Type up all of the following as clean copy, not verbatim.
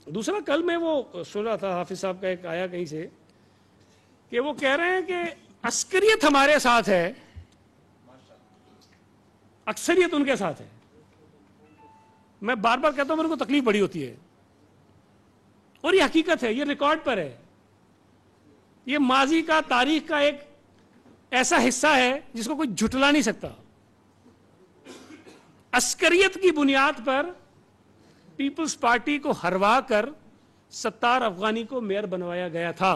दूसरा, कल मैं वो सुन रहा था, हाफिज साहब का एक आया कहीं से कि वो कह रहे हैं कि अस्करियत हमारे साथ है, अक्सरियत उनके साथ है। मैं बार बार कहता हूं मेरे को तकलीफ बड़ी होती है, और ये हकीकत है, ये रिकॉर्ड पर है, ये माजी का, तारीख का एक ऐसा हिस्सा है जिसको कोई झुटला नहीं सकता। अस्करियत की बुनियाद पर पीपल्स पार्टी को हरवा कर सत्तार अफगानी को मेयर बनवाया गया था।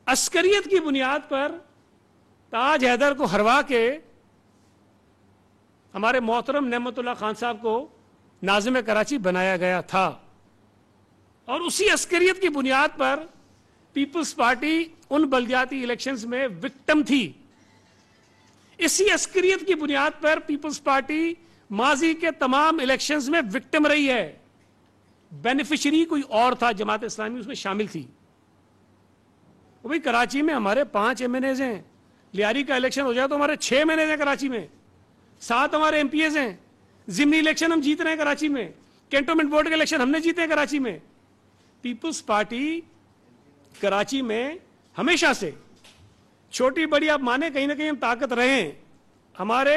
अस्करियत की बुनियाद पर ताज हैदर को हरवा के हमारे मोहतरम नेमतुल्लाह खान साहब को नाज़िम कराची बनाया गया था, और उसी अस्करियत की बुनियाद पर पीपल्स पार्टी उन बल्दियाती इलेक्शंस में विक्टिम थी। इसी अस्करियत की बुनियाद पर पीपल्स पार्टी माजी के तमाम इलेक्शंस में विक्टिम रही है। बेनिफिशियरी कोई और था, जमात इस्लामी उसमें शामिल थी। वो भाई कराची में हमारे 5 MNAs हैं, लियारी का इलेक्शन हो जाए तो हमारे 6 MNAs हैं कराची में, 7 हमारे MPAs हैं, जिमनी इलेक्शन हम जीत रहे हैं कराची में, कैंटोनमेंट बोर्ड के इलेक्शन हमने जीते हैं कराची में। पीपल्स पार्टी कराची में हमेशा से, छोटी बड़ी आप माने कहीं ना कहीं हम ताकत रहे हैं। हमारे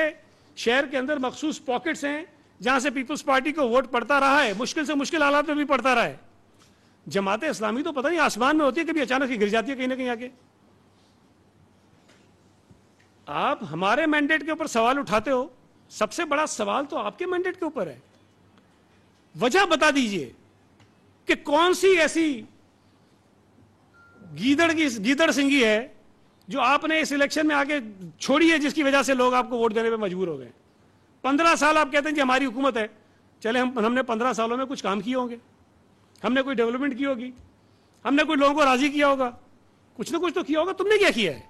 शहर के अंदर मखसूस पॉकेट्स हैं जहां से पीपल्स पार्टी को वोट पड़ता रहा है, मुश्किल से मुश्किल हालात में भी पड़ता रहा है। जमात इस्लामी तो पता नहीं आसमान में होती है, कभी अचानक ही गिर जाती है कहीं ना कहीं आके। आप हमारे मैंडेट के ऊपर सवाल उठाते हो, सबसे बड़ा सवाल तो आपके मैंडेट के ऊपर है। वजह बता दीजिए कि कौन सी ऐसी गीदड़ सिंगी है जो आपने इस इलेक्शन में आके छोड़ी है, जिसकी वजह से लोग आपको वोट देने पे मजबूर हो गए। 15 साल आप कहते हैं कि हमारी हुकूमत है, चले हमने 15 सालों में कुछ काम किए होंगे, हमने कोई डेवलपमेंट की होगी, हमने कोई लोगों को राजी किया होगा, कुछ ना कुछ तो किया होगा। तुमने क्या किया है?